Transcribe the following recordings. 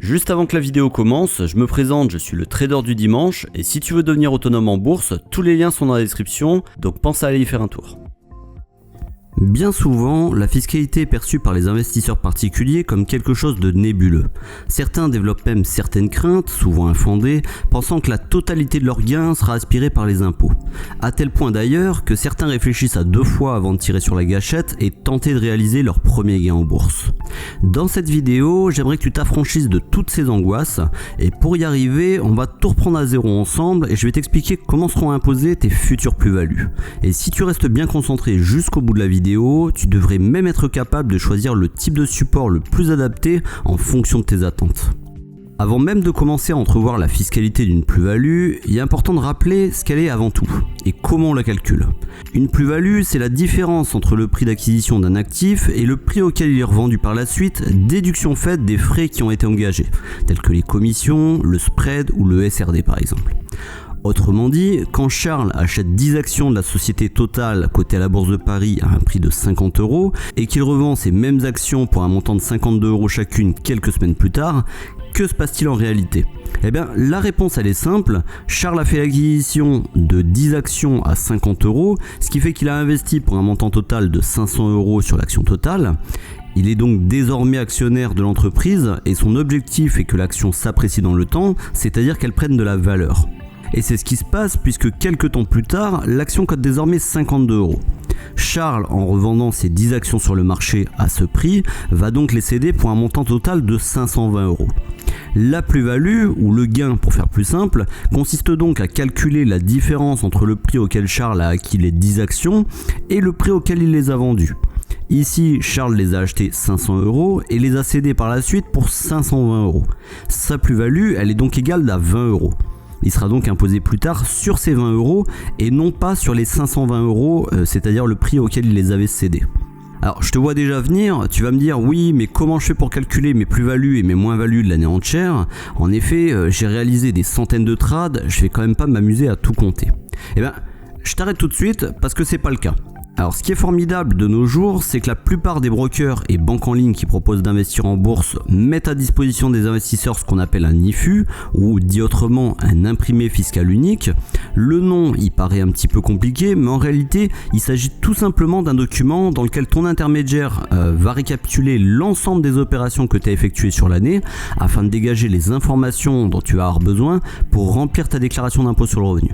Juste avant que la vidéo commence, je me présente, je suis le trader du dimanche et si tu veux devenir autonome en bourse, tous les liens sont dans la description, donc pense à aller y faire un tour. Bien souvent, la fiscalité est perçue par les investisseurs particuliers comme quelque chose de nébuleux. Certains développent même certaines craintes, souvent infondées, pensant que la totalité de leurs gains sera aspirée par les impôts. À tel point d'ailleurs que certains réfléchissent à 2 fois avant de tirer sur la gâchette et tenter de réaliser leur premier gain en bourse. Dans cette vidéo, j'aimerais que tu t'affranchisses de toutes ces angoisses et pour y arriver, on va tout reprendre à zéro ensemble et je vais t'expliquer comment seront imposées tes futures plus-values. Et si tu restes bien concentré jusqu'au bout de la vidéo, tu devrais même être capable de choisir le type de support le plus adapté en fonction de tes attentes. Avant même de commencer à entrevoir la fiscalité d'une plus-value, il est important de rappeler ce qu'elle est avant tout et comment on la calcule. Une plus-value, c'est la différence entre le prix d'acquisition d'un actif et le prix auquel il est revendu par la suite, déduction faite des frais qui ont été engagés, tels que les commissions, le spread ou le SRD par exemple. Autrement dit, quand Charles achète 10 actions de la société Total cotée à la Bourse de Paris à un prix de 50 € et qu'il revend ces mêmes actions pour un montant de 52 € chacune quelques semaines plus tard, que se passe-t-il en réalité ? Eh bien, la réponse elle est simple. Charles a fait l'acquisition de 10 actions à 50 €, ce qui fait qu'il a investi pour un montant total de 500 € sur l'action Total. Il est donc désormais actionnaire de l'entreprise et son objectif est que l'action s'apprécie dans le temps, c'est-à-dire qu'elle prenne de la valeur. Et c'est ce qui se passe puisque quelques temps plus tard, l'action cote désormais 52 €. Charles, en revendant ses 10 actions sur le marché à ce prix, va donc les céder pour un montant total de 520 €. La plus-value, ou le gain pour faire plus simple, consiste donc à calculer la différence entre le prix auquel Charles a acquis les 10 actions et le prix auquel il les a vendues. Ici, Charles les a achetées 500 € et les a cédées par la suite pour 520 €. Sa plus-value, elle est donc égale à 20 €. Il sera donc imposé plus tard sur ces 20 € et non pas sur les 520 €, c'est-à-dire le prix auquel il les avait cédés. Alors je te vois déjà venir, tu vas me dire oui mais comment je fais pour calculer mes plus-values et mes moins-values de l'année entière ? En effet, j'ai réalisé des centaines de trades, je vais quand même pas m'amuser à tout compter. Eh bien, je t'arrête tout de suite parce que c'est pas le cas. Alors ce qui est formidable de nos jours, c'est que la plupart des brokers et banques en ligne qui proposent d'investir en bourse mettent à disposition des investisseurs ce qu'on appelle un IFU, ou dit autrement un imprimé fiscal unique. Le nom il paraît un petit peu compliqué, mais en réalité il s'agit tout simplement d'un document dans lequel ton intermédiaire va récapituler l'ensemble des opérations que tu as effectuées sur l'année afin de dégager les informations dont tu vas avoir besoin pour remplir ta déclaration d'impôt sur le revenu.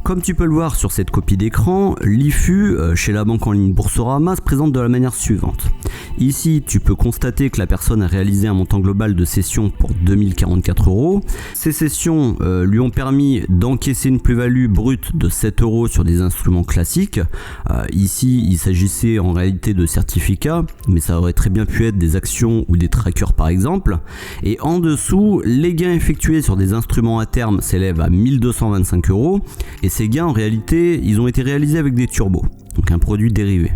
Comme tu peux le voir sur cette copie d'écran, l'IFU chez la banque en ligne Boursorama se présente de la manière suivante. Ici, tu peux constater que la personne a réalisé un montant global de cessions pour 2044 €. Ces cessions lui ont permis d'encaisser une plus-value brute de 7 € sur des instruments classiques. Ici, il s'agissait en réalité de certificats, mais ça aurait très bien pu être des actions ou des trackers par exemple. Et en dessous, les gains effectués sur des instruments à terme s'élèvent à 1225 € et ces gains en réalité, ils ont été réalisés avec des turbos, donc un produit dérivé.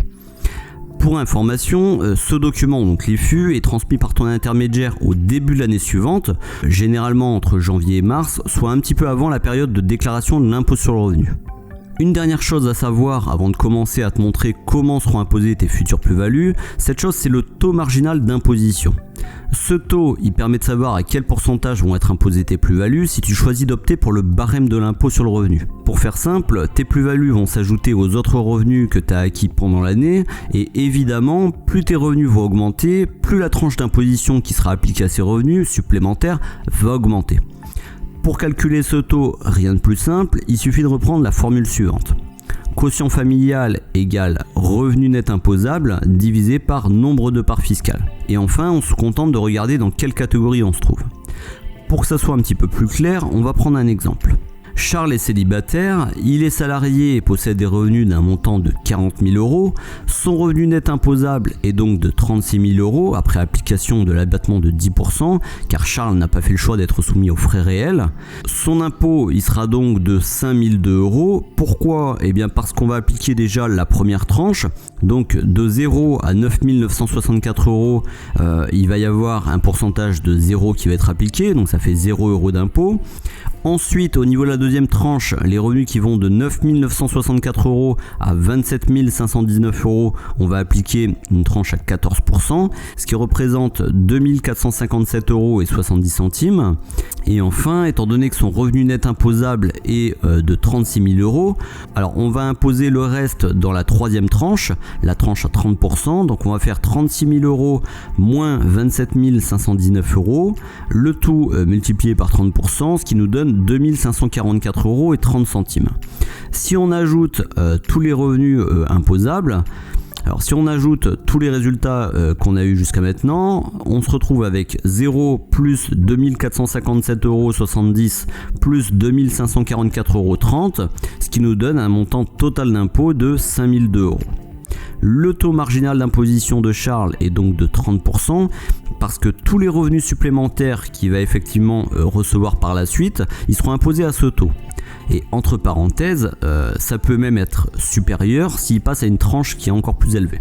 Pour information, ce document, donc l'IFU, est transmis par ton intermédiaire au début de l'année suivante, généralement entre janvier et mars, soit un petit peu avant la période de déclaration de l'impôt sur le revenu. Une dernière chose à savoir avant de commencer à te montrer comment seront imposées tes futures plus-values, cette chose c'est le taux marginal d'imposition. Ce taux, il permet de savoir à quel pourcentage vont être imposées tes plus-values si tu choisis d'opter pour le barème de l'impôt sur le revenu. Pour faire simple, tes plus-values vont s'ajouter aux autres revenus que tu as acquis pendant l'année et évidemment, plus tes revenus vont augmenter, plus la tranche d'imposition qui sera appliquée à ces revenus supplémentaires va augmenter. Pour calculer ce taux, rien de plus simple, il suffit de reprendre la formule suivante. Quotient familial égale revenu net imposable divisé par nombre de parts fiscales. Et enfin, on se contente de regarder dans quelle catégorie on se trouve. Pour que ça soit un petit peu plus clair, on va prendre un exemple. Charles est célibataire, il est salarié et possède des revenus d'un montant de 40 000 €. Son revenu net imposable est donc de 36 000 € après application de l'abattement de 10%, car Charles n'a pas fait le choix d'être soumis aux frais réels. Son impôt, il sera donc de 5 002 €. Pourquoi ? Eh bien parce qu'on va appliquer déjà la première tranche Donc de 0 à 9 964 €, il va y avoir un pourcentage de 0 qui va être appliqué, donc ça fait 0 € d'impôt. Ensuite, au niveau de la deuxième tranche, les revenus qui vont de 9 964 € à 27 519 €, on va appliquer une tranche à 14%, ce qui représente 2 457 € et 70 centimes. Et enfin, étant donné que son revenu net imposable est de 36 000 €, alors on va imposer le reste dans la troisième tranche, la tranche à 30%, donc on va faire 36 000 € moins 27 519 €, le tout multiplié par 30%, ce qui nous donne 2 544 € et 30 centimes. Si on ajoute tous les revenus imposables, alors si on ajoute tous les résultats qu'on a eu jusqu'à maintenant, on se retrouve avec 0 plus 2457,70 € plus 2544,30 €, ce qui nous donne un montant total d'impôt de 5002 €. Le taux marginal d'imposition de Charles est donc de 30% parce que tous les revenus supplémentaires qu'il va effectivement recevoir par la suite, ils seront imposés à ce taux. Et entre parenthèses, ça peut même être supérieur s'il passe à une tranche qui est encore plus élevée.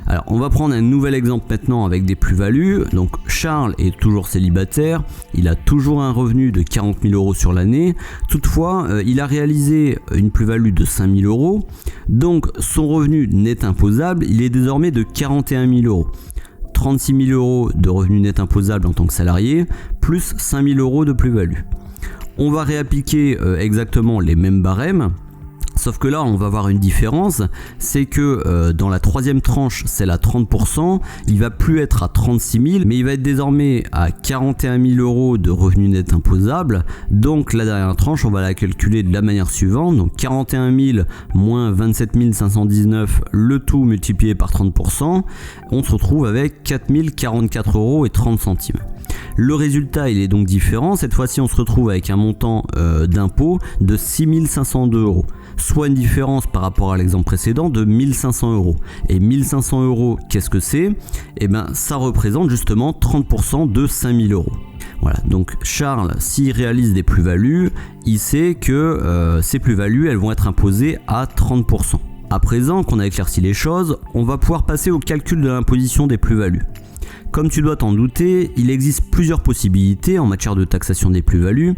Alors on va prendre un nouvel exemple maintenant avec des plus-values. Donc Charles est toujours célibataire, il a toujours un revenu de 40 000 € sur l'année. Toutefois, il a réalisé une plus-value de 5 000 €. Donc son revenu net imposable, il est désormais de 41 000 €. 36 000 € de revenu net imposable en tant que salarié, plus 5 000 € de plus-value. On va réappliquer exactement les mêmes barèmes. Sauf que là, on va avoir une différence, c'est que dans la troisième tranche, celle à 30%, il va plus être à 36 000, mais il va être désormais à 41 000 € de revenus net imposables. Donc la dernière tranche, on va la calculer de la manière suivante. Donc 41 000 moins 27 519, le tout multiplié par 30%, on se retrouve avec 4 044 € et 30 centimes. Le résultat, il est donc différent. Cette fois-ci, on se retrouve avec un montant d'impôt de 6 502 €. Soit une différence par rapport à l'exemple précédent de 1 500 €. Et 1 500 €, qu'est-ce que c'est ? Eh bien, ça représente justement 30% de 5 000 €. Voilà, donc Charles, s'il réalise des plus-values, il sait que ces plus-values, elles vont être imposées à 30%. À présent qu'on a éclairci les choses, on va pouvoir passer au calcul de l'imposition des plus-values. Comme tu dois t'en douter, il existe plusieurs possibilités en matière de taxation des plus-values,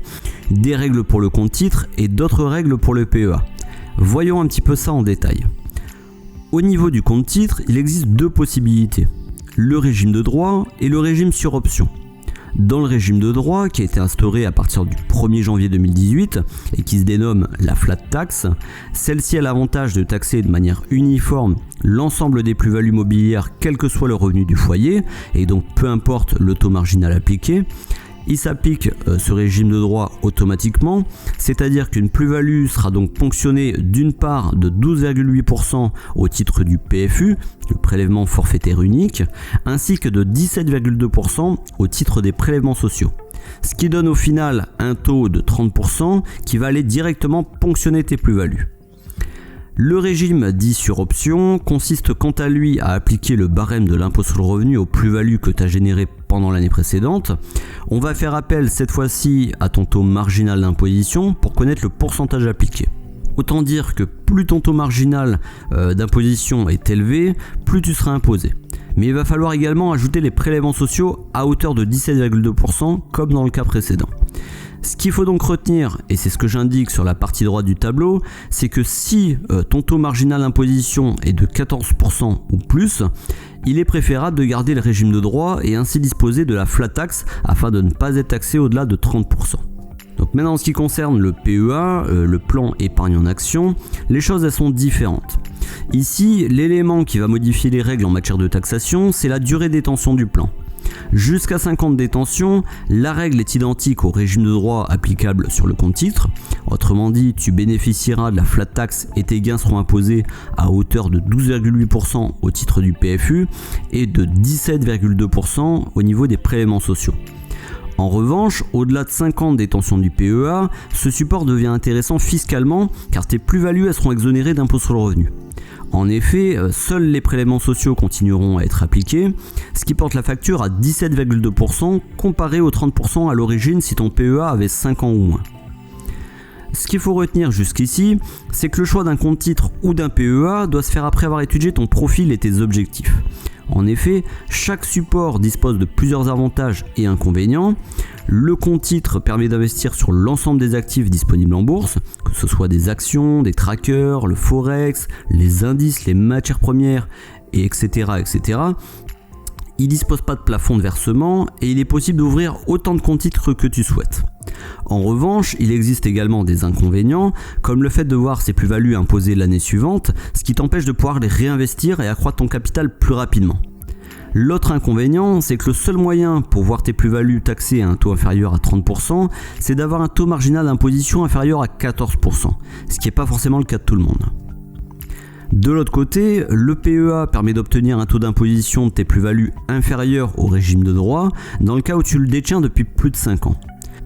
des règles pour le compte titre et d'autres règles pour le PEA. Voyons un petit peu ça en détail. Au niveau du compte titre, il existe deux possibilités, le régime de droit et le régime sur option. Dans le régime de droit, qui a été instauré à partir du 1er janvier 2018 et qui se dénomme la flat tax, celle-ci a l'avantage de taxer de manière uniforme l'ensemble des plus-values mobilières quel que soit le revenu du foyer et donc peu importe le taux marginal appliqué. Il s'applique ce régime de droit automatiquement, c'est-à-dire qu'une plus-value sera donc ponctionnée d'une part de 12,8% au titre du PFU, le prélèvement forfaitaire unique, ainsi que de 17,2% au titre des prélèvements sociaux. Ce qui donne au final un taux de 30% qui va aller directement ponctionner tes plus-values. Le régime dit sur option consiste quant à lui à appliquer le barème de l'impôt sur le revenu aux plus-values que tu as générées pendant l'année précédente. On va faire appel cette fois-ci à ton taux marginal d'imposition pour connaître le pourcentage appliqué. Autant dire que plus ton taux marginal d'imposition est élevé, plus tu seras imposé. Mais il va falloir également ajouter les prélèvements sociaux à hauteur de 17,2% comme dans le cas précédent. Ce qu'il faut donc retenir, et c'est ce que j'indique sur la partie droite du tableau, c'est que si ton taux marginal d'imposition est de 14% ou plus, il est préférable de garder le régime de droit et ainsi disposer de la flat tax afin de ne pas être taxé au-delà de 30%. Donc maintenant en ce qui concerne le PEA, le plan épargne en action, les choses elles sont différentes. Ici, l'élément qui va modifier les règles en matière de taxation, c'est la durée de détention du plan. Jusqu'à 5 ans de détention, la règle est identique au régime de droit applicable sur le compte titre. Autrement dit, tu bénéficieras de la flat tax et tes gains seront imposés à hauteur de 12,8% au titre du PFU et de 17,2% au niveau des prélèvements sociaux. En revanche, au-delà de 5 ans de détention du PEA, ce support devient intéressant fiscalement car tes plus-values elles seront exonérées d'impôt sur le revenu. En effet, seuls les prélèvements sociaux continueront à être appliqués, ce qui porte la facture à 17,2% comparé aux 30% à l'origine si ton PEA avait 5 ans ou moins. Ce qu'il faut retenir jusqu'ici, c'est que le choix d'un compte titre ou d'un PEA doit se faire après avoir étudié ton profil et tes objectifs. En effet, chaque support dispose de plusieurs avantages et inconvénients. Le compte titre permet d'investir sur l'ensemble des actifs disponibles en bourse, que ce soit des actions, des trackers, le forex, les indices, les matières premières, etc. Il ne dispose pas de plafond de versement et il est possible d'ouvrir autant de comptes titres que tu souhaites. En revanche, il existe également des inconvénients, comme le fait de voir ces plus-values imposées l'année suivante, ce qui t'empêche de pouvoir les réinvestir et accroître ton capital plus rapidement. L'autre inconvénient, c'est que le seul moyen pour voir tes plus-values taxées à un taux inférieur à 30%, c'est d'avoir un taux marginal d'imposition inférieur à 14%, ce qui n'est pas forcément le cas de tout le monde. De l'autre côté, le PEA permet d'obtenir un taux d'imposition de tes plus-values inférieur au régime de droit, dans le cas où tu le détiens depuis plus de 5 ans.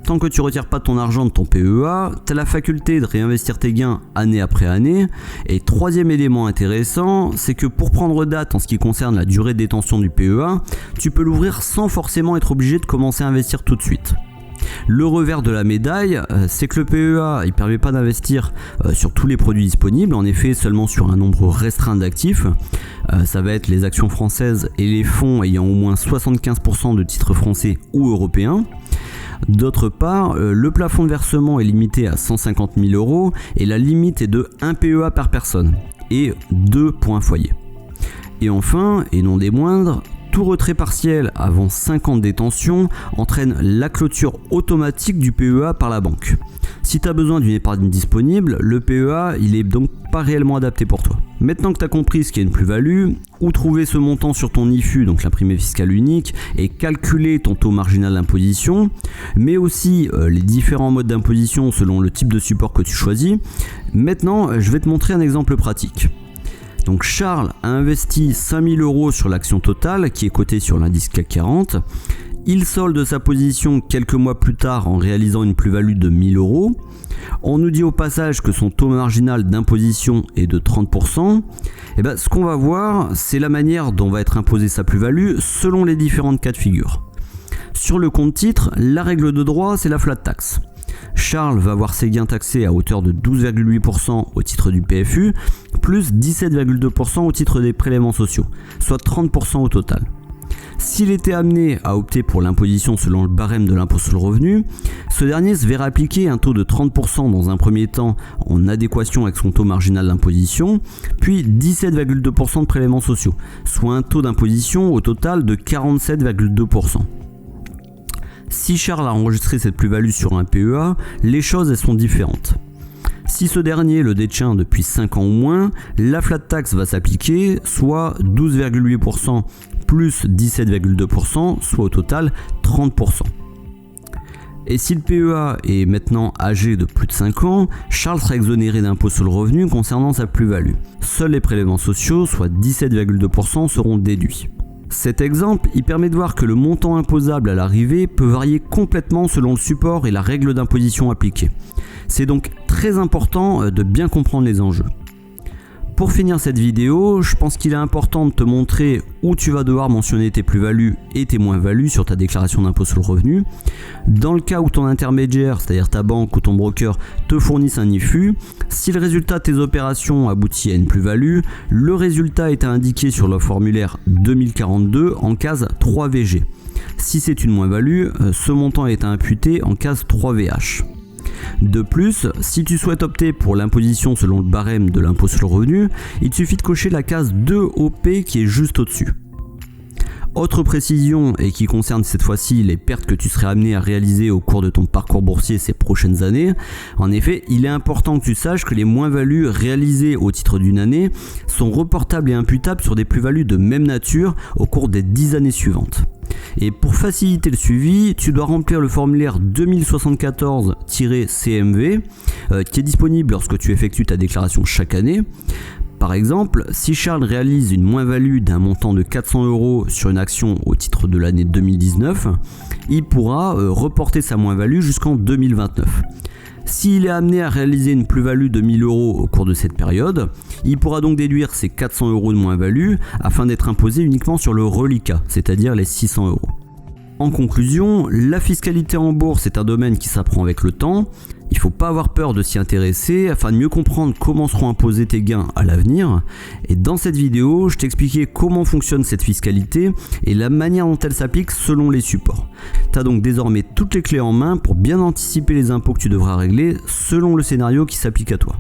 Tant que tu ne retires pas ton argent de ton PEA, tu as la faculté de réinvestir tes gains année après année. Et troisième élément intéressant, c'est que pour prendre date en ce qui concerne la durée de détention du PEA, tu peux l'ouvrir sans forcément être obligé de commencer à investir tout de suite. Le revers de la médaille, c'est que le PEA ne permet pas d'investir sur tous les produits disponibles, en effet seulement sur un nombre restreint d'actifs. Ça va être les actions françaises et les fonds ayant au moins 75% de titres français ou européens. D'autre part, le plafond de versement est limité à 150 000 € et la limite est de 1 PEA par personne et 2 points foyer. Et enfin, et non des moindres, tout retrait partiel avant 5 ans de détention entraîne la clôture automatique du PEA par la banque. Si tu as besoin d'une épargne disponible, le PEA il est donc pas réellement adapté pour toi. Maintenant que tu as compris ce qu'est une plus-value, où trouver ce montant sur ton IFU, donc l'imprimé fiscal unique, et calculer ton taux marginal d'imposition, mais aussi les différents modes d'imposition selon le type de support que tu choisis, maintenant je vais te montrer un exemple pratique. Donc Charles a investi 5 000 € sur l'action Total qui est cotée sur l'indice CAC 40. Il solde sa position quelques mois plus tard en réalisant une plus-value de 1 000 €. On nous dit au passage que son taux marginal d'imposition est de 30%. Et ce qu'on va voir, c'est la manière dont va être imposée sa plus-value selon les différentes cas de figure. Sur le compte titre, la règle de droit, c'est la flat tax. Charles va voir ses gains taxés à hauteur de 12,8% au titre du PFU, plus 17,2% au titre des prélèvements sociaux, soit 30% au total. S'il était amené à opter pour l'imposition selon le barème de l'impôt sur le revenu, ce dernier se verra appliquer un taux de 30% dans un premier temps en adéquation avec son taux marginal d'imposition, puis 17,2% de prélèvements sociaux, soit un taux d'imposition au total de 47,2%. Si Charles a enregistré cette plus-value sur un PEA, les choses elles sont différentes. Si ce dernier le détient depuis 5 ans ou moins, la flat tax va s'appliquer, soit 12,8% plus 17,2%, soit au total 30%. Et si le PEA est maintenant âgé de plus de 5 ans, Charles sera exonéré d'impôt sur le revenu concernant sa plus-value. Seuls les prélèvements sociaux, soit 17,2%, seront déduits. Cet exemple, il permet de voir que le montant imposable à l'arrivée peut varier complètement selon le support et la règle d'imposition appliquée. C'est donc très important de bien comprendre les enjeux. Pour finir cette vidéo, je pense qu'il est important de te montrer où tu vas devoir mentionner tes plus-values et tes moins-values sur ta déclaration d'impôt sur le revenu. Dans le cas où ton intermédiaire, c'est-à-dire ta banque ou ton broker, te fournissent un IFU, si le résultat de tes opérations aboutit à une plus-value, le résultat est à indiquer sur le formulaire 2042 en case 3VG. Si c'est une moins-value, ce montant est à imputer en case 3VH. De plus, si tu souhaites opter pour l'imposition selon le barème de l'impôt sur le revenu, il suffit de cocher la case 2OP qui est juste au-dessus. Autre précision, et qui concerne cette fois-ci les pertes que tu serais amené à réaliser au cours de ton parcours boursier ces prochaines années. En effet, il est important que tu saches que les moins-values réalisées au titre d'une année sont reportables et imputables sur des plus-values de même nature au cours des 10 années suivantes. Et pour faciliter le suivi, tu dois remplir le formulaire 2074-CMV qui est disponible lorsque tu effectues ta déclaration chaque année. Par exemple, si Charles réalise une moins-value d'un montant de 400 € sur une action au titre de l'année 2019, il pourra reporter sa moins-value jusqu'en 2029. S'il est amené à réaliser une plus-value de 1 000 € au cours de cette période, il pourra donc déduire ses 400 € de moins-value afin d'être imposé uniquement sur le reliquat, c'est-à-dire les 600 €. En conclusion, la fiscalité en bourse est un domaine qui s'apprend avec le temps. Il faut pas avoir peur de s'y intéresser afin de mieux comprendre comment seront imposés tes gains à l'avenir. Et dans cette vidéo, je t'expliquais comment fonctionne cette fiscalité et la manière dont elle s'applique selon les supports. Tu as donc désormais toutes les clés en main pour bien anticiper les impôts que tu devras régler selon le scénario qui s'applique à toi.